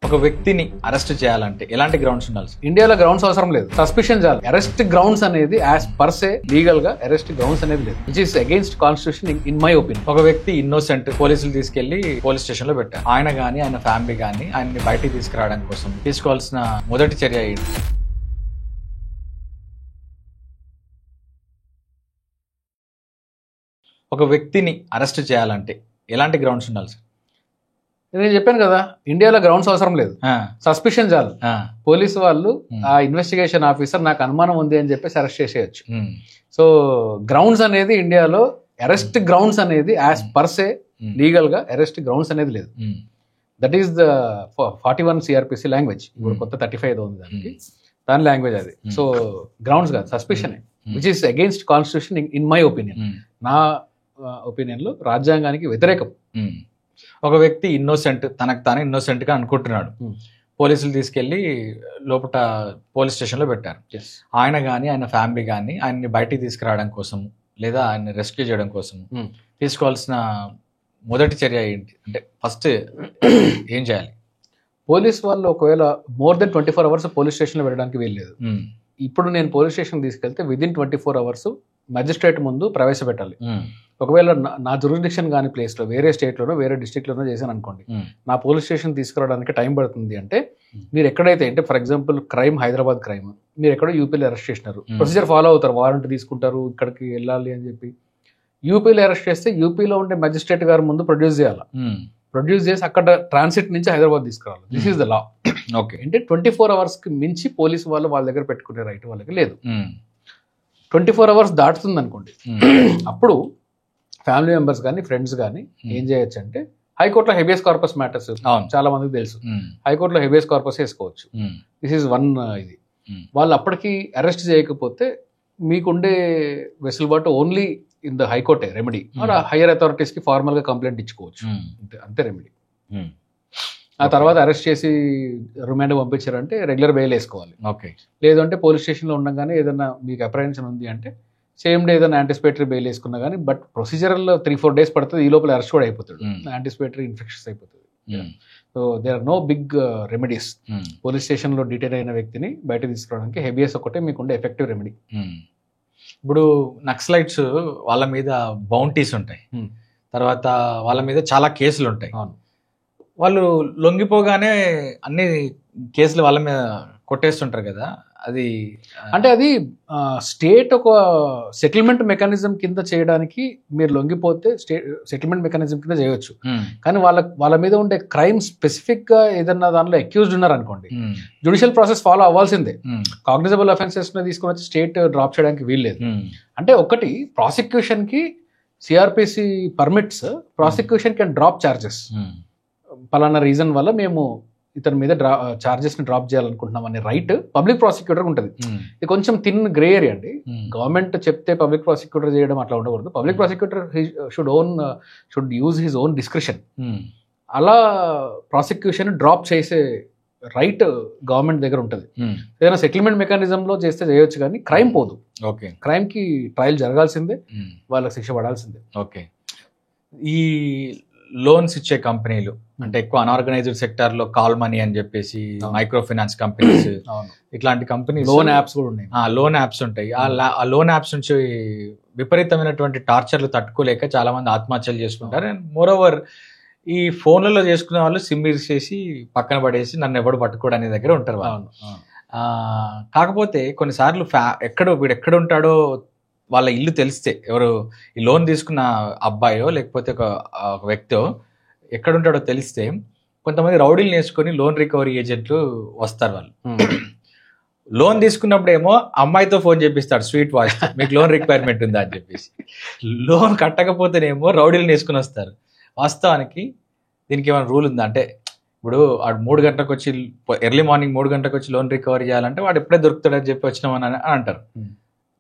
ఒక వ్యక్తిని అరెస్ట్ చేయాలంటే ఎలాంటి గ్రౌండ్స్ ఉండాలి? ఇండియాలో గ్రౌండ్స్ అవసరం లేదు, సస్పిషన్ చాలు. అరెస్ట్ గ్రౌండ్స్ అనేది యాజ్ పర్ సే లీగల్ గా అరెస్ట్ గ్రౌండ్స్ అనేది లేదు, which is against constitution in my opinion. ఒక వ్యక్తి ఇన్నోసెంట్, పోలీసులు తీసుకెళ్లి పోలీస్ స్టేషన్ లో పెట్టారు. ఆయన గానీ ఆయన ఫ్యామిలీ గానీ ఆయన్ని బయటికి తీసుకురావడం కోసం తీసుకోవాల్సిన మొదటి చర్య ఏంటి? ఒక వ్యక్తిని అరెస్ట్ చేయాలంటే ఎలాంటి గ్రౌండ్స్ ఉండాలి సార్? నేను చెప్పాను కదా, ఇండియాలో గ్రౌండ్స్ అవసరం లేదు, సస్పిషన్ చాలు. పోలీసు వాళ్ళు ఆ ఇన్వెస్టిగేషన్ ఆఫీసర్ నాకు అనుమానం ఉంది అని చెప్పేసి అరెస్ట్ చేసేయచ్చు. సో గ్రౌండ్స్ అనేది ఇండియాలో అరెస్ట్ గ్రౌండ్స్ అనేది యాజ్ పర్ సే లీగల్ గా అరెస్ట్ గ్రౌండ్స్ అనేది లేదు. That is the 41 CRPC language. ఇప్పుడు కొత్త 35 ఉంది దాని లాంగ్వేజ్ అది. సో గ్రౌండ్స్ కాదు, suspicion, which is against constitution in my opinion. నా ఒపీనియన్ లో రాజ్యాంగానికి వ్యతిరేకం. ఒక వ్యక్తి ఇన్నోసెంట్, తనకు తాను ఇన్నోసెంట్ గా అనుకుంటున్నాడు. పోలీసులు తీసుకెళ్లి లోపల పోలీస్ స్టేషన్ లో పెట్టారు. ఆయన గానీ ఆయన ఫ్యామిలీ గానీ ఆయన్ని బయటికి తీసుకురావడం కోసం లేదా ఆయన్ని రెస్క్యూ చేయడం కోసం తీసుకోవాల్సిన మొదటి చర్య ఏంటి? అంటే ఫస్ట్ ఏం చేయాలి? పోలీస్ వాళ్ళు ఒకవేళ more than 24 hours police station లో పెట్టడానికి వీల్లేదు. ఇప్పుడు నేను పోలీస్ స్టేషన్ తీసుకెళ్తే విదిన్ 24 hours మెజిస్ట్రేట్ ముందు ప్రవేశపెట్టాలి. ఒకవేళ నా జ్యూరిస్డిక్షన్ కాని ప్లేస్ లో వేరే స్టేట్ లోనో వేరే డిస్ట్రిక్ట్ లోనో చేశాను అనుకోండి, నా పోలీస్ స్టేషన్ తీసుకురావడానికి టైం పడుతుంది. అంటే మీరు ఎక్కడైతే, అంటే for example crime Hyderabad crime, మీరు ఎక్కడో యూపీలో అరెస్ట్ చేసినారు, ప్రొసీజర్ ఫాలో అవుతారు, వారెంట్ తీసుకుంటారు, ఇక్కడికి వెళ్ళాలి అని చెప్పి. యూపీలో అరెస్ట్ చేస్తే యూపీలో ఉండే మెజిస్ట్రేట్ గారు ముందు ప్రొడ్యూస్ చేయాలి. ప్రొడ్యూస్ చేసి అక్కడ ట్రాన్సిట్ నుంచి హైదరాబాద్ తీసుకురావాలి. This is the law. Okay, అంటే 24 hours కి మించి పోలీసు వాళ్ళు వాళ్ళ దగ్గర పెట్టుకునే రైట్ వాళ్ళకి లేదు. 24 hours దాటుతుంది అనుకోండి, అప్పుడు ఫ్యామిలీ మెంబర్స్ కానీ ఫ్రెండ్స్ కానీ ఏం చేయొచ్చు అంటే, హైకోర్టులో హెబియస్ కార్పస్ మ్యాటర్స్ చాలా మందికి తెలుసు, హైకోర్టులో హెబియస్ కార్పస్ వేసుకోవచ్చు. This is one. ఇది వాళ్ళు అప్పటికి అరెస్ట్ చేయకపోతే మీకుండే వెసులుబాటు ఓన్లీ ఇన్ ద హైకోర్టే రెమెడీ, హైయర్ అథారిటీస్ కి ఫార్మల్ గా కంప్లైంట్ ఇచ్చుకోవచ్చు, అంతే రెమెడీ. ఆ తర్వాత అరెస్ట్ చేసి రిమాండ్ పంపించారంటే రెగ్యులర్ బెయిల్ వేసుకోవాలి. ఓకే, లేదు అంటే పోలీస్ స్టేషన్లో ఉండగానే ఏదైనా మీకు అప్రహెన్షన్ ఉంది అంటే సేమ్ డే ఏదైనా యాంటిసిపేటరీ బెయిల్ వేసుకున్నా కానీ, బట్ ప్రొసీజరల్ 3-4 days పడుతుంది. ఈ లోపల అరెస్ట్ కూడా అయిపోతాడు, యాంటిసిపేటరీ ఇన్ఫెక్షన్స్ అయిపోతుంది. So there are no big remedies. Police స్టేషన్లో డిటైన్ అయిన వ్యక్తిని బయట తీసుకురావడానికి హెబియస్ ఒకటే మీకుండే ఎఫెక్టివ్ రెమెడీ. ఇప్పుడు నక్సలైట్స్ వాళ్ళ మీద బౌంటీస్ ఉంటాయి, తర్వాత వాళ్ళ మీద చాలా కేసులు ఉంటాయి. వాళ్ళు లొంగిపోగానే అన్ని కేసులు వాళ్ళ మీద కొట్టేస్తుంటారు కదా, అది అంటే అది స్టేట్ ఒక సెటిల్మెంట్ మెకానిజం కింద చేయడానికి మీరు లొంగిపోతే సెటిల్మెంట్ మెకానిజం కింద చేయవచ్చు. కానీ వాళ్ళ మీద ఉండే క్రైమ్ స్పెసిఫిక్ గా ఏదన్నా దానిలో అక్యూజ్డ్ ఉన్నారు అనుకోండి, జ్యుడిషియల్ ప్రాసెస్ ఫాలో అవ్వాల్సిందే. కాగ్నిజబుల్ అఫెన్సెస్ తీసుకుని వచ్చి స్టేట్ డ్రాప్ చేయడానికి వీల్లేదు. అంటే ఒకటి, ప్రాసిక్యూషన్ కి CRPC permits, prosecution can drop charges. పలానా రీజన్ వల్ల మేము ఇతని మీద చార్జెస్ ని డ్రాప్ చేయాలనుకుంటున్నాం అనే రైట్ పబ్లిక్ ప్రాసిక్యూటర్ ఉంటుంది. ఇది కొంచెం థిన్ గ్రే ఏరియా అండి. గవర్నమెంట్ చెప్తే పబ్లిక్ ప్రాసిక్యూటర్ చేయడం అట్లా ఉండకూడదు. Public prosecutor should use his own discretion. అలా ప్రాసిక్యూషన్ డ్రాప్ చేసే రైట్ గవర్నమెంట్ దగ్గర ఉంటుంది. ఏదైనా సెటిల్మెంట్ మెకానిజంలో చేస్తే చేయొచ్చు, కానీ క్రైమ్ పోదు. ఓకే, క్రైమ్ కి ట్రయల్ జరగాల్సిందే, వాళ్ళకి శిక్ష పడాల్సిందే. ఓకే, ఈ లోన్స్ ఇచ్చే కంపెనీలు అంటే ఎక్కువ అన్ఆర్గనైజ్డ్ సెక్టర్ లో కాల్ మనీ అని చెప్పేసి, మైక్రో ఫైనాన్స్ కంపెనీస్, ఇట్లాంటి కంపెనీస్, లోన్ యాప్స్ కూడా ఉన్నాయి. లోన్ యాప్స్ ఉంటాయి. ఆ లోన్ యాప్స్ నుంచి విపరీతమైనటువంటి టార్చర్లు తట్టుకోలేక చాలా మంది ఆత్మహత్యలు చేసుకుంటారు. అండ్ మోర్ ఓవర్ ఈ ఫోన్లలో చేసుకునే వాళ్ళు సిమ్ చేసి పక్కన పడేసి నన్ను ఎవడు పట్టుకోడు అనే దగ్గర ఉంటారు వాళ్ళు. కాకపోతే కొన్నిసార్లు వీడు ఎక్కడ ఉంటాడో వాళ్ళ ఇల్లు తెలిస్తే, ఎవరు ఈ లోన్ తీసుకున్న అబ్బాయో లేకపోతే ఒక వ్యక్తో ఎక్కడుంటాడో తెలిస్తే కొంతమంది రౌడీలు నేర్చుకొని లోన్ రికవరీ ఏజెంట్లు వస్తారు. వాళ్ళు లోన్ తీసుకున్నప్పుడు ఏమో అమ్మాయితో ఫోన్ చేపిస్తాడు స్వీట్ వాయిస్, మీకు లోన్ రిక్వైర్మెంట్ ఉందా అని చెప్పేసి. లోన్ కట్టకపోతేనేమో రౌడీలు నేర్చుకుని వస్తారు. వాస్తవానికి దీనికి ఏమైనా రూల్ ఉందా? అంటే ఇప్పుడు వాడు 3 గంటలకు వచ్చి, ఎర్లీ మార్నింగ్ 3 గంటలకు వచ్చి లోన్ రికవరీ చేయాలంటే వాడు ఎప్పుడే దొరుకుతాడని చెప్పి వచ్చినామని అంటారు.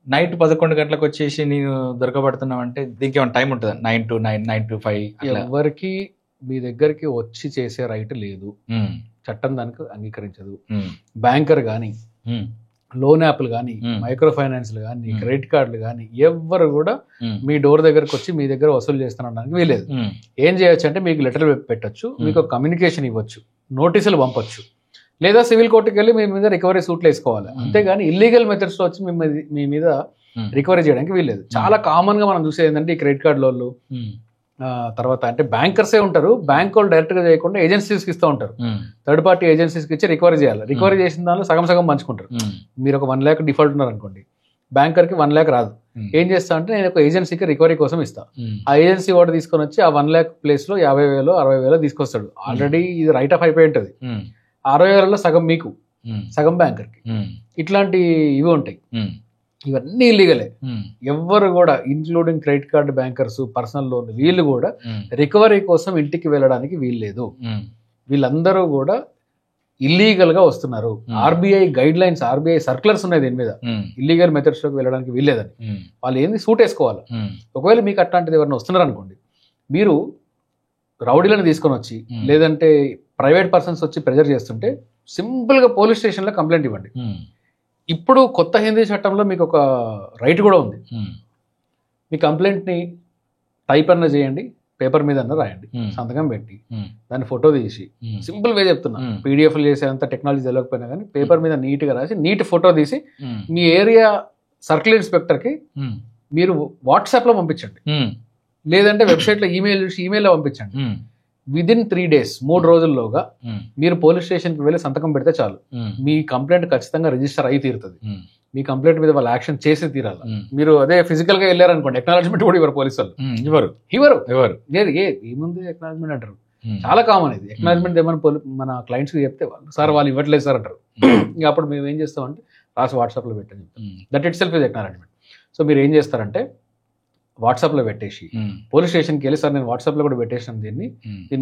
నైట్ 11 గంటలకు వచ్చేసి నేను దొరకబడుతున్నావు అంటే దీనికి ఏమైనా టైం ఉంటుంది? 9 to 9, 9 to 5. ఎవరికి మీ దగ్గరికి వచ్చి చేసే రైట్ లేదు, చట్టం దానికి అంగీకరించదు. బ్యాంకర్ కానీ, లోన్ యాప్లు కానీ, మైక్రో ఫైనాన్స్లు కానీ, క్రెడిట్ కార్డులు కానీ ఎవ్వరు కూడా మీ డోర్ దగ్గరకు వచ్చి మీ దగ్గర వసూలు చేస్తానడానికి వీలేదు. ఏం చేయొచ్చు అంటే మీకు లెటర్ పెట్టచ్చు, మీకు కమ్యూనికేషన్ ఇవ్వచ్చు. నోటీసులు పంపొచ్చు, లేదా సివిల్ కోర్టుకి వెళ్ళి మీ మీద రికవరీ సూట్లు వేసుకోవాలి. అంతేగాని ఇల్లీగల్ మెథడ్స్లో వచ్చి మీ మీద రికవరీ చేయడానికి వీల్లేదు. చాలా కామన్గా మనం చూసేది ఏంటంటే ఈ క్రెడిట్ కార్డు లోన్లు, తర్వాత అంటే బ్యాంకర్సే ఉంటారు, బ్యాంక్ వాళ్ళు డైరెక్ట్గా చేయకుండా ఏజెన్సీస్కి ఇస్తూ ఉంటారు, థర్డ్ పార్టీ ఏజెన్సీస్కి ఇచ్చి రికవరీ చేయాలి. రికవరీ చేసిన దానిలో సగం సగం పంచుకుంటారు. మీరు ఒక 1 lakh డిఫాల్ట్ ఉన్నారు అనుకోండి, బ్యాంకర్కి 1 lakh రాదు. ఏం చేస్తా అంటే నేను ఒక ఏజెన్సీకి రికవరీ కోసం ఇస్తా, ఆ ఏజెన్సీ వాడు తీసుకొని వచ్చి ఆ 1 lakh ప్లేస్లో 50,000 60,000 తీసుకొస్తాడు. ఆల్రెడీ ఇది రైట్ ఆఫ్ అయిపోయి ఉంటుంది. 60,000లో సగం మీకు, సగం బ్యాంకర్కి. ఇట్లాంటి ఇవి ఉంటాయి. ఇవన్నీ ఇల్లీగలే. ఎవ్వరు కూడా including credit card bankers, personal loan, వీళ్ళు కూడా రికవరీ కోసం ఇంటికి వెళ్ళడానికి వీల్లేదు. వీళ్ళందరూ కూడా ఇల్లీగల్ గా వస్తున్నారు. RBI guide lines, RBI circulars ఉన్నాయి దీని మీద, ఇల్లీగల్ మెథడ్స్ లోకి వెళ్ళడానికి వీల్లేదని. వాళ్ళు ఏంది సూట్ వేసుకోవాలి. ఒకవేళ మీకు అట్లాంటిది ఎవరైనా వస్తున్నారు అనుకోండి, మీరు రౌడీలను తీసుకొని వచ్చి లేదంటే ప్రైవేట్ పర్సన్స్ వచ్చి ప్రెజర్ చేస్తుంటే సింపుల్ గా పోలీస్ స్టేషన్ లో కంప్లైంట్ ఇవ్వండి. ఇప్పుడు కొత్త హిందీ చట్టంలో మీకు ఒక రైట్ కూడా ఉంది. మీ కంప్లైంట్ని టైప్ అన్న చేయండి, పేపర్ మీద అన్న రాయండి, సంతకం పెట్టి దాన్ని ఫోటో తీసి, సింపుల్ వే చెప్తున్నా, పీడిఎఫ్లు చేసేంత టెక్నాలజీ తెలియకపోయినా కానీ పేపర్ మీద నీట్గా రాసి నీట్ ఫోటో తీసి మీ ఏరియా సర్కిల్ ఇన్స్పెక్టర్కి మీరు వాట్సాప్లో పంపించండి, లేదంటే వెబ్సైట్లో ఈమెయిల్లో పంపించండి. విదిన్ 3 days 3 రోజుల్లోగా మీరు పోలీస్ స్టేషన్కి వెళ్ళి సంతకం పెడితే చాలు, మీ కంప్లైంట్ ఖచ్చితంగా రిజిస్టర్ అయి తీరుతుంది. మీ కంప్లైంట్ మీద వాళ్ళు యాక్షన్ చేసి తీరాలి. మీరు అదే ఫిజికల్ గా వెళ్ళారనుకోండి, ఎక్నాలజ్మెంట్ కూడా ఇవ్వరు పోలీసు వాళ్ళు. ఇవ్వరు. ఏముంది ఎక్నాలజ్మెంట్ అంటారు. చాలా కామన్ ఇది. ఎక్నాలజ్మెంట్ ఏమైనా మన క్లయింట్స్ చెప్తే వాళ్ళు సార్ వాళ్ళు ఇవ్వట్లేదు సార్ అంటారు. ఇంకా అప్పుడు మేము ఏం చేస్తామంటే రాసి వాట్సాప్లో పెట్టని చెప్తాం. That it self is acknowledgement. So మీరు ఏం చేస్తారంటే వాట్సాప్లో పెట్టేసి పోలీస్ స్టేషన్కి వెళ్ళి సార్ నేను వాట్సాప్లో కూడా పెట్టేసాను, దీని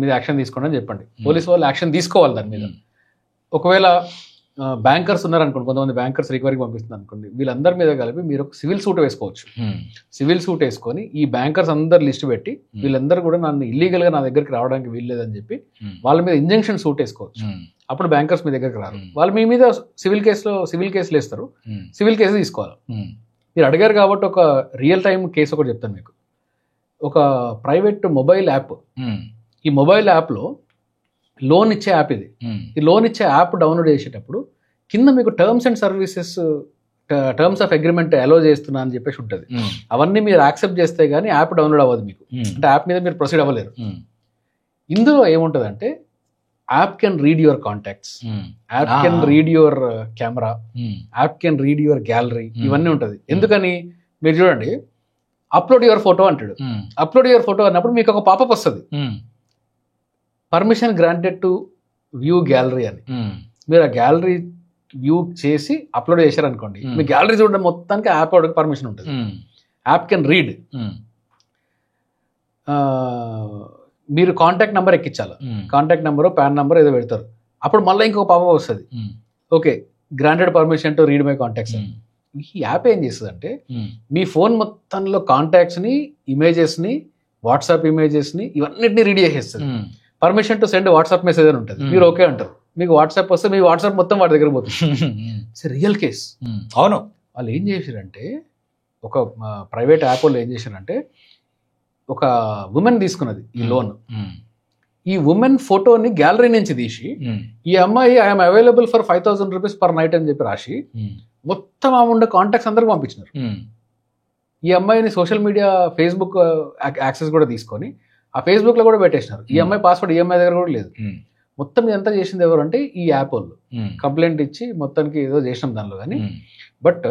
మీద యాక్షన్ తీసుకోండి అని చెప్పండి. పోలీసు వాళ్ళు యాక్షన్ తీసుకోవాలి దాని మీద. ఒకవేళ బ్యాంకర్స్ ఉన్నారనుకోండి, కొంతమంది బ్యాంకర్స్ రికవరీకి పంపిస్తుంది అనుకోండి, వీళ్ళందరి మీద కలిపి మీరు ఒక సివిల్ సూట్ వేసుకోవచ్చు. సివిల్ సూట్ వేసుకొని ఈ బ్యాంకర్స్ అందరు లిస్ట్ పెట్టి వీళ్ళందరూ కూడా నన్ను ఇల్లీగల్ గా నా దగ్గరికి రావడానికి వీల్లేదని చెప్పి వాళ్ళ మీద ఇంజంక్షన్ సూట్ వేసుకోవచ్చు. అప్పుడు బ్యాంకర్స్ మీ దగ్గరికి రారు. వాళ్ళు మీ మీద సివిల్ కేసులు వేస్తారు, సివిల్ కేసు తీసుకోవాలి. మీరు అడిగారు కాబట్టి ఒక రియల్ టైం కేసు ఒకటి చెప్తాను మీకు. ఒక ప్రైవేట్ మొబైల్ యాప్, ఈ మొబైల్ యాప్లో లోన్ ఇచ్చే యాప్ ఇది. ఈ లోన్ ఇచ్చే యాప్ డౌన్లోడ్ చేసేటప్పుడు కింద మీకు terms and services, terms of agreement allow చేస్తున్నా అని చెప్పేసి ఉంటుంది. అవన్నీ మీరు యాక్సెప్ట్ చేస్తే కానీ యాప్ డౌన్లోడ్ అవ్వదు మీకు, అంటే యాప్ మీద మీరు ప్రొసీడ్ అవ్వలేరు. ఇందులో ఏముంటుందంటే app can read your contacts, app can read your camera, app can read your gallery, ఇవన్నీ ఉంటుంది. ఎందుకని మీరు చూడండి, అప్లోడ్ యువర్ ఫోటో అంటాడు. అప్లోడ్ యువర్ ఫోటో అన్నప్పుడు మీకు ఒక పాపప్ వస్తుంది, permission granted to view gallery అని. మీరు ఆ గ్యాలరీ వ్యూ చేసి అప్లోడ్ చేశారు అనుకోండి, మీ గ్యాలరీ చూడడం మొత్తానికి యాప్ వాడికి పర్మిషన్ ఉంటుంది. App can read. మీరు కాంటాక్ట్ నెంబర్ ఎక్కించాలి, కాంటాక్ట్ నెంబరు పాన్ నెంబర్ ఏదో పెడతారు, అప్పుడు మళ్ళీ ఇంకొక పాప వస్తుంది, okay granted permission to read my contacts అని. ఈ యాప్ ఏం చేస్తుంది అంటే మీ ఫోన్ మొత్తంలో కాంటాక్ట్స్ని, ఇమేజెస్ని, వాట్సాప్ ఇమేజెస్ని ఇవన్నిటిని రీడ్ చేసేస్తుంది. Permission to send WhatsApp message అని ఉంటుంది, మీరు ఓకే అంటారు, మీకు వాట్సాప్ వస్తే మీ వాట్సాప్ మొత్తం వాడి దగ్గర పోతుంది. It's real case. అవును, వాళ్ళు ఏం చేశారంటే ఒక ప్రైవేట్ యాప్ వాళ్ళు ఏం చేశారంటే ఒక ఉమెన్ తీసుకున్నది ఈ లోన్, ఈ ఉమెన్ ఫోటోని గ్యాలరీ నుంచి తీసి ఈ అమ్మాయి I'm available for 5,000 rupees per night అని చెప్పి రాసి మొత్తం ఆమె ఉండే కాంటాక్ట్స్ అందరికి పంపించినారు. ఈ అమ్మాయిని సోషల్ మీడియా ఫేస్బుక్ యాక్సెస్ కూడా తీసుకొని ఆ ఫేస్బుక్ లో కూడా పెట్టేసినారు. ఈ అమ్మాయి పాస్వర్డ్ ఈ అమ్మాయి దగ్గర కూడా లేదు. మొత్తం ఇదంతా చేసింది ఎవరు అంటే ఈ యాప్ వాళ్ళు. కంప్లైంట్ ఇచ్చి మొత్తానికి ఏదో చేసినాం దానిలో. కానీ బట్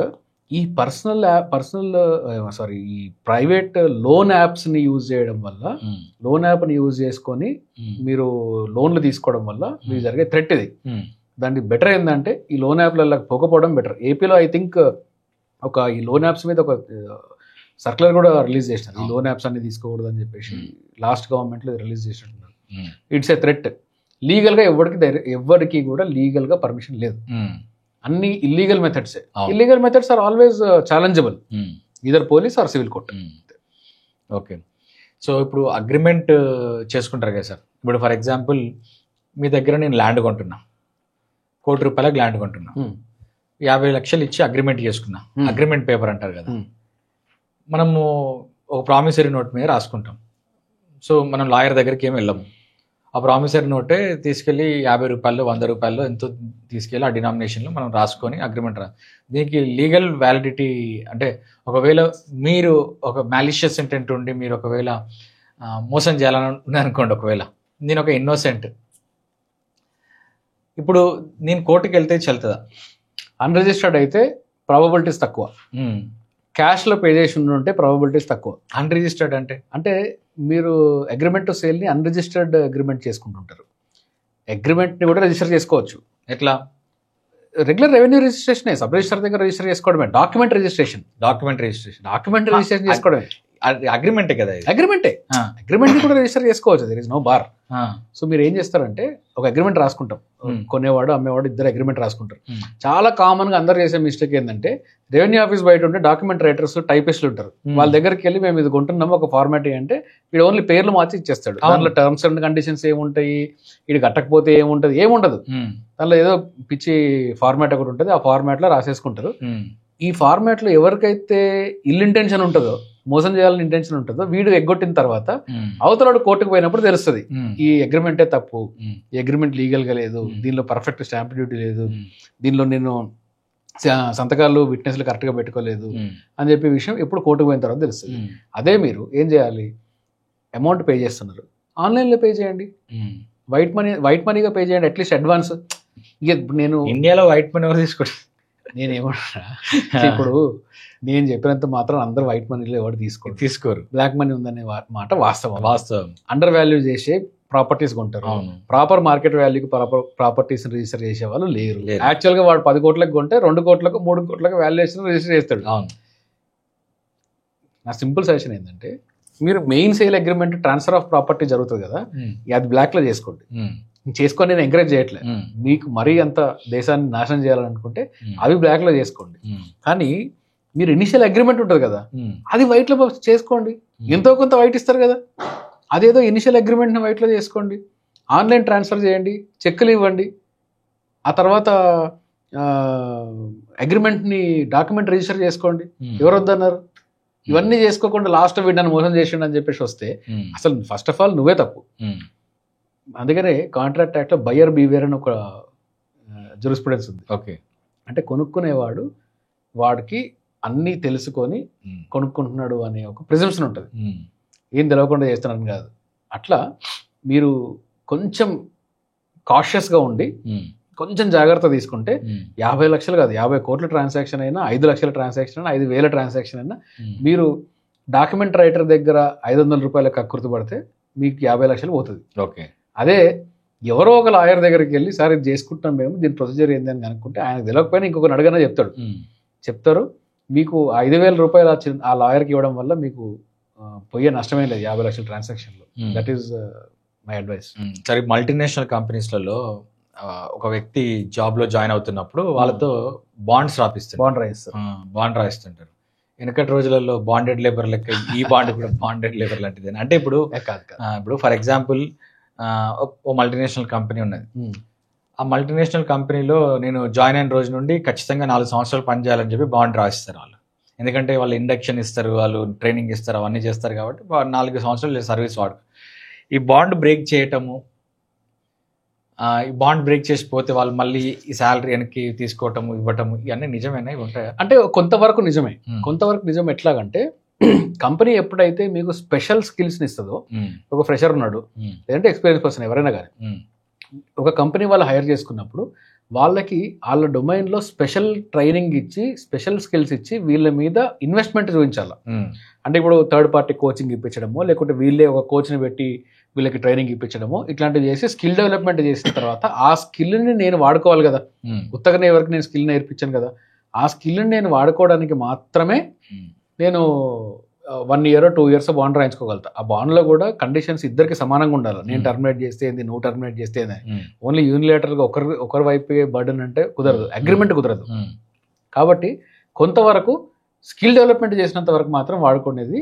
ఈ ఈ ప్రైవేట్ లోన్ యాప్స్ని యూజ్ చేయడం వల్ల, లోన్ యాప్ని యూజ్ చేసుకొని మీరు లోన్లు తీసుకోవడం వల్ల మీకు జరిగే థ్రెట్ ఇది. దానికి బెటర్ ఏంటంటే ఈ లోన్ యాప్లలో పోకపోవడం బెటర్. ఏపీలో ఐ థింక్ ఈ లోన్ యాప్స్ మీద ఒక సర్క్యులర్ కూడా రిలీజ్ చేసినారు, ఈ లోన్ యాప్స్ అన్ని తీసుకోకూడదు అని చెప్పేసి. లాస్ట్ గవర్నమెంట్లో రిలీజ్ చేసినట్టున్నారు. It's a threat. లీగల్గా ఎవరికి కూడా లీగల్గా పర్మిషన్ లేదు, అన్ని ఇల్లీగల్ మెథడ్సే. Illegal methods are always challengeable, either police or civil court. Okay, so ఇప్పుడు అగ్రిమెంట్ చేసుకుంటారు కదా సార్. ఇప్పుడు ఫర్ ఎగ్జాంపుల్ మీ దగ్గర నేను ల్యాండ్ కొంటున్నా, ₹1 కోటి ల్యాండ్ కొంటున్నా, 50 లక్షలు ఇచ్చి అగ్రిమెంట్ చేసుకున్నా. అగ్రిమెంట్ పేపర్ అంటారు కదా, మనము ఒక ప్రామిసరీ నోట్ మీద రాసుకుంటాం. సో మనం లాయర్ దగ్గరికి ఏమి వెళ్ళము. ఆ ప్రామిసరీ నోటే తీసుకెళ్ళి 50 రూపాయలు 100 రూపాయలు ఎంతో తీసుకెళ్ళి ఆ డినామినేషన్లో మనం రాసుకొని అగ్రిమెంట్ దీనికి లీగల్ వ్యాలిడిటీ అంటే ఒకవేళ మీరు ఒక మ్యాలిషియస్ ఇంటెంట్ ఉండి మీరు ఒకవేళ మోసం చేయాలని అనుకోండి, ఒకవేళ నేను ఒక ఇన్నోసెంట్, ఇప్పుడు నేను కోర్టుకి వెళ్తే చెల్తుందా? అన్రిజిస్టర్డ్ అయితే ప్రాబబిలిటీస్ తక్కువ, క్యాష్లో పే చేసి ఉంటే ప్రాబబిలిటీస్ తక్కువ. అన్రిజిస్టర్డ్ అంటే మీరు అగ్రిమెంట్ టు సేల్ని అన్రిజిస్టర్డ్ అగ్రిమెంట్ చేసుకుంటుంటారు. అగ్రిమెంట్ని కూడా రిజిస్టర్ చేసుకోవచ్చు. ఎట్లా? Regular revenue registration, sub register దగ్గర రిజిస్టర్ చేసుకోవడమే. డాక్యుమెంట్ రిజిస్ట్రేషన్ చేసుకోవడమే. అగ్రిమెంటే కదా, అగ్రిమెంటే. అగ్రిమెంట్ కూడా రిజిస్టర్ చేసుకోవచ్చు, there is no bar. So మీరు ఏం చేస్తారంటే ఒక అగ్రిమెంట్ రాసుకుంటాం, కొనేవాడు అమ్మేవాడు ఇద్దరు అగ్రిమెంట్ రాసుకుంటారు. చాలా కామన్ గా అందరు చేసే మిస్టేక్ ఏంటంటే రెవెన్యూ ఆఫీస్ బయట ఉంటే డాక్యుమెంట్ రైటర్స్ టైపిస్టులు ఉంటారు, వాళ్ళ దగ్గరికి వెళ్ళి మేము ఇది కొంటున్నాము ఒక ఫార్మాట్ అంటే వీడు ఓన్లీ పేర్లు మార్చి ఇచ్చేస్తాడు. దాంట్లో టర్మ్స్ అండ్ కండిషన్స్ ఏముంటాయి, ఇది కట్టకపోతే ఏముండదు. దాంట్లో ఏదో పిచ్చి ఫార్మాట్ ఒకటి ఉంటుంది, ఆ ఫార్మాట్ లో రాసేసుకుంటారు. ఈ ఫార్మాట్ లో ఎవరికైతే ఇల్ ఇంటెన్షన్ ఉంటుందో, మోసం చేయాలని ఇంటెన్షన్ ఉంటుందో, వీడు ఎగ్గొట్టిన తర్వాత అవతలాడు కోర్టుకు పోయినప్పుడు తెలుస్తుంది ఈ అగ్రిమెంటే తప్పు, ఈ అగ్రిమెంట్ లీగల్ గా లేదు, దీనిలో పర్ఫెక్ట్ స్టాంప్ డ్యూటీ లేదు, దీనిలో నేను సంతకాలు విట్నెస్లు కరెక్ట్ గా పెట్టుకోలేదు అని చెప్పే విషయం ఎప్పుడు కోర్టుకు పోయిన తర్వాత తెలుస్తుంది. అదే మీరు ఏం చేయాలి, అమౌంట్ పే చేస్తున్నారు, ఆన్లైన్ లో పే చేయండి, వైట్ మనీగా పే చేయండి, అట్లీస్ట్ అడ్వాన్స్. ఇక నేను ఇండియాలో వైట్ మనీ ఎవరు తీసుకుంటారు? నేనేమంటున్నా, ఇప్పుడు నేను చెప్పినంత మాత్రం అందరూ వైట్ మనీలో ఎవరు తీసుకోరు. బ్లాక్ మనీ ఉందనే మాట వాస్తవం. అండర్ వాల్యూ చేసే ప్రాపర్టీస్ కొంటారు, ప్రాపర్ మార్కెట్ వాల్యూకి ప్రాపర్టీస్ రిజిస్టర్ చేసే వాళ్ళు లేరు. యాక్చువల్ గా వాడు 10 కోట్లకు కొంటే 2 కోట్లకు 3 కోట్లకు వాల్యుయేషన్ రిజిస్టర్ చేస్తాడు. నా సింపుల్ సజెషన్ ఏంటంటే, మీరు main sale agreement transfer of property జరుగుతుంది కదా, అది బ్లాక్ లో చేసుకోండి. చేసుకొని నేను ఎంకరేజ్ చేయట్లేదు, మీకు మరీ అంత దేశాన్ని నాశనం చేయాలనుకుంటే అవి బ్లాక్ లో చేసుకోండి. కానీ మీరు ఇనిషియల్ అగ్రిమెంట్ ఉంటుంది కదా, అది వైట్ లో చేసుకోండి. ఎంతో కొంత వైట్ ఇస్తారు కదా, అదేదో ఇనిషియల్ అగ్రిమెంట్ని వైట్ లో చేసుకోండి. ఆన్లైన్ ట్రాన్స్ఫర్ చేయండి, చెక్కులు ఇవ్వండి, ఆ తర్వాత అగ్రిమెంట్ని డాక్యుమెంట్ రిజిస్టర్ చేసుకోండి. ఎవరు వద్దన్నారు? ఇవన్నీ చేసుకోకుండా లాస్ట్ వీడిని మోసం చేసిండు అని చెప్పేసి వస్తే అసలు ఫస్ట్ ఆఫ్ ఆల్ నువ్వే తప్పు. అందుకనే కాంట్రాక్ట్ యాక్ట్ లో బయర్ బీవేర్ అని ఒక జూరిస్ప్రుడెన్స్ ఉంది. ఓకే, అంటే కొనుక్కునేవాడు వాడికి అన్నీ తెలుసుకొని కొనుక్కుంటున్నాడు అనే ఒక ప్రిజంప్షన్ ఉంటుంది, ఏం తెలియకుండా చేస్తున్నాను కాదు. అట్లా మీరు కొంచెం కాషియస్గా ఉండి కొంచెం జాగ్రత్త తీసుకుంటే 50 లక్షలు కాదు, 50 కోట్ల ట్రాన్సాక్షన్ అయినా, 5 లక్షల ట్రాన్సాక్షన్ అయినా, 5,000 ట్రాన్సాక్షన్ అయినా, మీరు డాక్యుమెంట్ రైటర్ దగ్గర 500 రూపాయలకు కక్కుర్తి పడితే మీకు 50 లక్షలు పోతుంది. ఓకే, అదే ఎవరో ఒక లాయర్ దగ్గరికి వెళ్ళి సార్ ఇది చేసుకుంటాం మేము, దీని ప్రొసీజర్ ఏంది అని కనుక్కుంటే ఆయనకు తెలియకపోయినా ఇంకొకరు అడగనే చెప్తారు. మీకు 5,000 రూపాయలు ఆ లాయర్కి ఇవ్వడం వల్ల మీకు పోయే నష్టమే లేదు 50 లక్షల ట్రాన్సాక్షన్లో. That is my advice. సరే, మల్టీనేషనల్ కంపెనీస్లలో ఒక వ్యక్తి జాబ్లో జాయిన్ అవుతున్నప్పుడు వాళ్ళతో బాండ్స్ బాండ్ రాయిస్తుంటారు. వెనకటి రోజులలో బాండెడ్ లేబర్ లెక్క ఈ బాండ్ కూడా బాండెడ్ లేబర్ లాంటిది. అంటే ఇప్పుడు ఫర్ ఎగ్జాంపుల్ ఓ మల్టీనేషనల్ కంపెనీ ఉన్నది, ఆ మల్టీనేషనల్ కంపెనీలో నేను జాయిన్ అయిన రోజు నుండి ఖచ్చితంగా 4 సంవత్సరాలు పనిచేయాలని చెప్పి బాండ్ రాయిస్తారు వాళ్ళు. ఎందుకంటే వాళ్ళు ఇండక్షన్ ఇస్తారు, వాళ్ళు ట్రైనింగ్ ఇస్తారు, అవన్నీ చేస్తారు కాబట్టి 4 సంవత్సరాలు సర్వీస్ వాడు. ఈ బాండ్ బ్రేక్ చేయటము, ఈ బాండ్ బ్రేక్ చేసిపోతే వాళ్ళు మళ్ళీ ఈ శాలరీ వెనక్కి తీసుకోవటము ఇవ్వటము, ఇవన్నీ నిజమేనా? ఇవి ఉంటాయా? అంటే కొంతవరకు నిజమే, కొంతవరకు నిజం. ఎట్లాగంటే కంపెనీ ఎప్పుడైతే మీకు స్పెషల్ స్కిల్స్ని ఇస్తుందో, ఒక ఫ్రెషర్ ఉన్నాడు లేదంటే ఎక్స్పీరియన్స్ పర్సన్ ఎవరైనా కానీ ఒక కంపెనీ వాళ్ళు హైర్ చేసుకున్నప్పుడు వాళ్ళకి వాళ్ళ డొమైన్లో స్పెషల్ ట్రైనింగ్ ఇచ్చి, స్పెషల్ స్కిల్స్ ఇచ్చి వీళ్ళ మీద ఇన్వెస్ట్మెంట్ చూపించాలి. అంటే ఇప్పుడు థర్డ్ పార్టీ కోచింగ్ ఇప్పించడమో, లేకుంటే వీళ్ళే ఒక కోచ్ని పెట్టి వీళ్ళకి ట్రైనింగ్ ఇప్పించడమో, ఇట్లాంటివి చేసి స్కిల్ డెవలప్మెంట్ చేసిన తర్వాత ఆ స్కిల్ని నేను వాడుకోవాలి కదా, ఉత్తగానే ఎవరికి నేను స్కిల్ నేర్పించాను కదా, ఆ స్కిల్ని నేను వాడుకోవడానికి మాత్రమే నేను 1 year or 2 years బాండ్ రాయించుకోగలుగుతా. ఆ బాండ్లో కూడా కండిషన్స్ ఇద్దరికి సమానంగా ఉండాలి. నేను టర్మినేట్ చేస్తే ఏంది, నువ్వు టర్మినేట్ చేస్తే ఏంది. ఓన్లీ యూనిలేటర్గా ఒకరి వైపు బర్డెన్ అంటే కుదరదు, అగ్రిమెంట్ కుదరదు. కాబట్టి కొంతవరకు స్కిల్ డెవలప్మెంట్ చేసినంత వరకు మాత్రం వాడుకునేది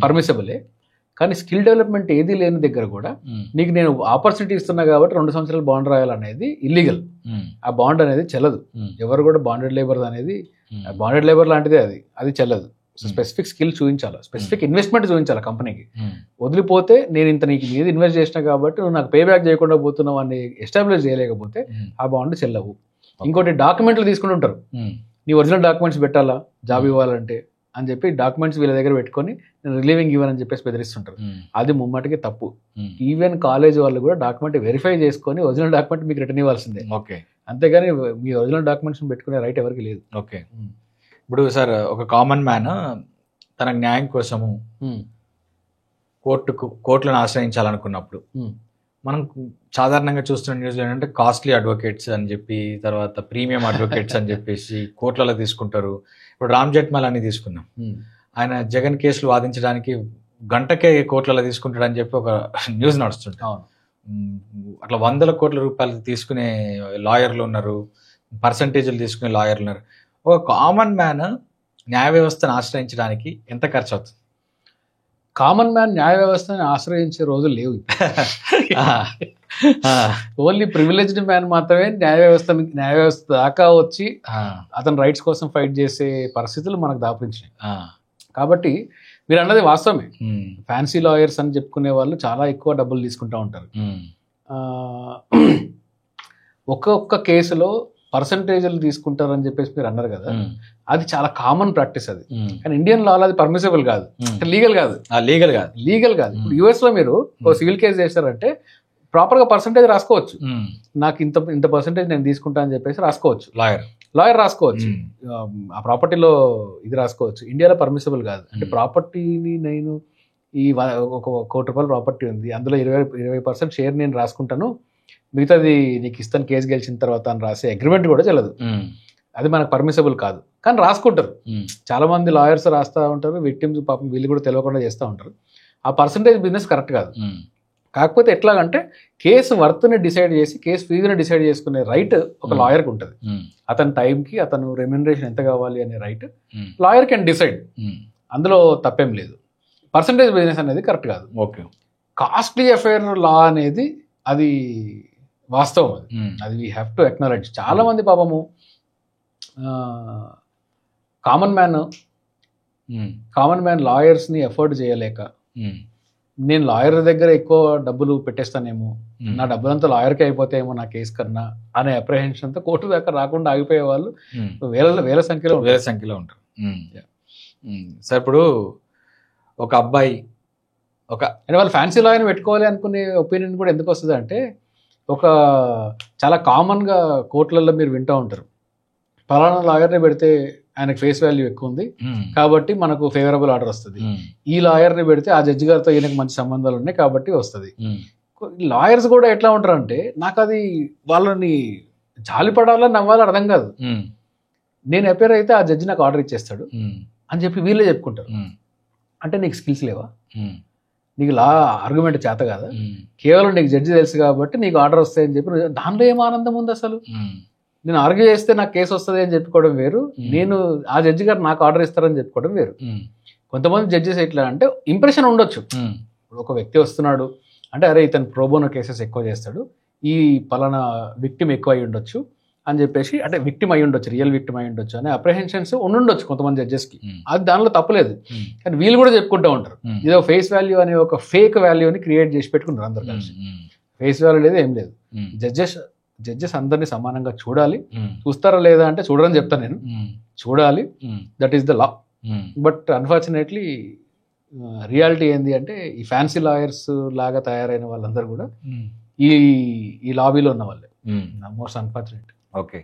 పర్మిసబులే. కానీ స్కిల్ డెవలప్మెంట్ ఏది లేని దగ్గర కూడా నీకు నేను ఆపర్చునిటీ ఇస్తున్నా కాబట్టి 2 సంవత్సరాలు బాండ్ రాయాలనేది ఇల్లీగల్. ఆ బాండ్ అనేది చెల్లదు. ఎవరు కూడా బాండెడ్ లేబర్ అనేది బాండెడ్ లేబర్ లాంటిదే, అది చెల్లదు. స్పెసిఫిక్ స్కిల్ చూపించాలి, స్పెసిఫిక్ ఇన్వెస్ట్మెంట్ చూపించాలి కంపెనీకి. వదిలిపోతే నేను ఇంత నీకు మీద ఇన్వెస్ట్ చేసిన కాబట్టి నువ్వు నాకు పే బ్యాక్ చేయకుండా పోతున్నావు అని ఎస్టాబ్లిష్ చేయలేకపోతే ఆ బాండ్ చెల్లవు. ఇంకోటి డాక్యుమెంట్లు తీసుకుంటుంటారు, నీ ఒరిజినల్ డాక్యుమెంట్స్ పెట్టాలా జాబ్ ఇవ్వాలంటే అని చెప్పి డాక్యుమెంట్స్ వీళ్ళ దగ్గర పెట్టుకొని నేను రిలీవింగ్ ఇవ్వనని చెప్పేసి బెదిరిస్తుంటారు. అది ముమ్మటికి తప్పు. ఈవెన్ కాలేజ్ వాళ్ళు కూడా డాక్యుమెంట్ వెరిఫై చేసుకొని ఒరిజినల్ డాక్యుమెంట్ మీకు రిటర్న్ ఇవ్వాల్సిందే. ఓకే, అంతేగాని మీ ఒరిజినల్ డాక్యుమెంట్స్ పెట్టుకునే రైట్ ఎవరికి లేదు. ఓకే. ఇప్పుడు సార్ ఒక కామన్ మ్యాన్ తన న్యాయం కోసము కోర్టులను ఆశ్రయించాలనుకున్నప్పుడు మనం సాధారణంగా చూస్తున్న న్యూస్ ఏంటంటే కాస్ట్లీ అడ్వకేట్స్ అని చెప్పి, తర్వాత ప్రీమియం అడ్వకేట్స్ అని చెప్పేసి కోర్టులలో తీసుకుంటారు. ఇప్పుడు రామ్ జెట్మల్ అని తీసుకున్నాం, ఆయన జగన్ కేసులు వాదించడానికి గంటకే కోర్టులలో తీసుకుంటాడు అని చెప్పి ఒక న్యూస్ నడుస్తుంది. అట్లా 100 కోట్ల రూపాయలు తీసుకునే లాయర్లు ఉన్నారు, పర్సంటేజ్లు తీసుకునే లాయర్లు ఉన్నారు. ఒక కామన్ మ్యాన్ న్యాయ వ్యవస్థను ఆశ్రయించడానికి ఎంత ఖర్చు అవుతుంది? కామన్ మ్యాన్ న్యాయ వ్యవస్థని ఆశ్రయించే రోజులు లేవు. ఓన్లీ ప్రివిలేజ్డ్ మ్యాన్ మాత్రమే న్యాయ వ్యవస్థ దాకా వచ్చి అతని రైట్స్ కోసం ఫైట్ చేసే పరిస్థితులు మనకు దాపురించినాయి. కాబట్టి మీరు అన్నది వాస్తవమే. ఫ్యాన్సీ లాయర్స్ అని చెప్పుకునే వాళ్ళు చాలా ఎక్కువ డబ్బులు తీసుకుంటూ ఉంటారు. ఒక్కొక్క కేసులో పర్సంటేజ్లు తీసుకుంటారని చెప్పేసి మీరు అన్నారు కదా, అది చాలా కామన్ ప్రాక్టీస్ అది. కానీ ఇండియన్ లాలో అది పర్మిసిబుల్ కాదు, లీగల్ కాదు. ఇప్పుడు యుఎస్ లో మీరు ఒక సివిల్ కేసు చేశారంటే ప్రాపర్ గా పర్సంటేజ్ రాసుకోవచ్చు. నాకు ఇంత పర్సంటేజ్ నేను తీసుకుంటా అని చెప్పేసి రాసుకోవచ్చు, లాయర్ రాసుకోవచ్చు, ఆ ప్రాపర్టీలో ఇది రాసుకోవచ్చు. ఇండియాలో పర్మిసిబుల్ కాదు. అంటే ప్రాపర్టీని నేను ఈ ఒక ₹1,00,00,000 ప్రాపర్టీ ఉంది, అందులో 20% షేర్ నేను రాసుకుంటాను, మిగతాది నీకు ఇస్తాను కేసు గెలిచిన తర్వాత అని రాసే అగ్రిమెంట్ కూడా చెల్లదు. అది మనకు పర్మిసిబుల్ కాదు. కానీ రాసుకుంటారు, చాలా మంది లాయర్స్ రాస్తూ ఉంటారు, విక్టిమ్స్ పాపం వీళ్ళు కూడా తెలియకుండా చేస్తూ ఉంటారు. ఆ పర్సంటేజ్ బిజినెస్ కరెక్ట్ కాదు. కాకపోతే ఎట్లాగంటే కేసు వర్త్ని డిసైడ్ చేసి కేసు ఫీజుని డిసైడ్ చేసుకునే రైట్ ఒక లాయర్కి ఉంటుంది. అతని టైంకి అతను రెమ్యునరేషన్ ఎంత కావాలి అనే రైట్ లాయర్ కెన్ డిసైడ్, అందులో తప్పేం లేదు. పర్సంటేజ్ బిజినెస్ అనేది కరెక్ట్ కాదు. ఓకే, కాస్ట్లీ అఫైర్ లా అనేది అది వాస్తవం, అది వీ హ్యావ్ టు అక్నాలెడ్జ్. చాలా మంది పాపము కామన్ మ్యాన్ లాయర్స్ని ఎఫోర్డ్ చేయలేక నేను లాయర్ దగ్గర ఎక్కువ డబ్బులు పెట్టేస్తానేమో, నా డబ్బులంతా లాయర్కి అయిపోతాయేమో నా కేసు కన్నా అనే అప్రహెన్షన్తో కోర్టు దాకా రాకుండా ఆగిపోయే వాళ్ళు వేల సంఖ్యలో ఉంటారు. సార్ ఇప్పుడు ఒక అబ్బాయి అంటే వాళ్ళు ఫ్యాన్సీ లాయర్ని పెట్టుకోవాలి అనుకునే ఒపీనియన్ కూడా ఎందుకు వస్తుంది అంటే, చాలా కామన్గా కోర్టులలో మీరు వింటూ ఉంటారు, పలానా లాయర్ని పెడితే ఆయనకు ఫేస్ వాల్యూ ఎక్కువ ఉంది కాబట్టి మనకు ఫేవరబుల్ ఆర్డర్ వస్తుంది, ఈ లాయర్ని పెడితే ఆ జడ్జి గారితో ఈయనకు మంచి సంబంధాలు ఉన్నాయి కాబట్టి వస్తుంది. లాయర్స్ కూడా ఎట్లా ఉంటారు అంటే, నాకు అది వాళ్ళని జాలిపడాలని నవ్వాలి అర్థం కాదు. నేను అపేర్ అయితే ఆ జడ్జి నాకు ఆర్డర్ ఇచ్చేస్తాడు అని చెప్పి వీళ్ళే చెప్పుకుంటారు. అంటే నీకు స్కిల్స్ లేవా, నీకు లా ఆర్గ్యుమెంట్ చేత కాదా, కేవలం నీకు జడ్జి తెలుసు కాబట్టి నీకు ఆర్డర్ వస్తాయని చెప్పి దానిలో ఏం ఆనందం ఉంది అసలు? నేను ఆర్గ్యూ చేస్తే నాకు కేసు వస్తుంది అని చెప్పుకోవడం వేరు, నేను ఆ జడ్జి గారు నాకు ఆర్డర్ ఇస్తారని చెప్పుకోవడం వేరు. కొంతమంది జడ్జెస్ ఎట్లా అంటే ఇంప్రెషన్ ఉండొచ్చు, ఇప్పుడు ఒక వ్యక్తి వస్తున్నాడు అంటే అరే ఇతను ప్రోబోనో కేసెస్ ఎక్కువ చేస్తాడు, ఈ పలానా విక్టిమ్ ఎక్కువ అయి ఉండొచ్చు అని చెప్పేసి, అంటే విక్టిమ్ అయి ఉండొచ్చు, రియల్ విక్టిమ్ అయి ఉండొచ్చు అనే అప్రహెన్షన్స్ ఉండుండొచ్చు కొంతమంది జడ్జెస్కి. అది దానిలో తప్పలేదు, కానీ వీళ్ళు కూడా చెప్పుకుంటూ ఉంటారు ఇదో ఫేస్ వాల్యూ అనే ఒక ఫేక్ వాల్యూని క్రియేట్ చేసి పెట్టుకుంటారు అందరు కలిసి. ఫేస్ వాల్యూ లేదు, ఏం లేదు. జడ్జెస్ అందరినీ సమానంగా చూడాలి. చూస్తారా లేదా అంటే చూడరని చెప్తాను నేను, చూడాలి, that is the law. But unfortunately reality ఏంది అంటే, ఈ ఫ్యాన్సీ లాయర్స్ లాగా తయారైన వాళ్ళందరూ కూడా ఈ లాబీలో ఉన్న వాళ్ళే. Most unfortunate. ఓకే.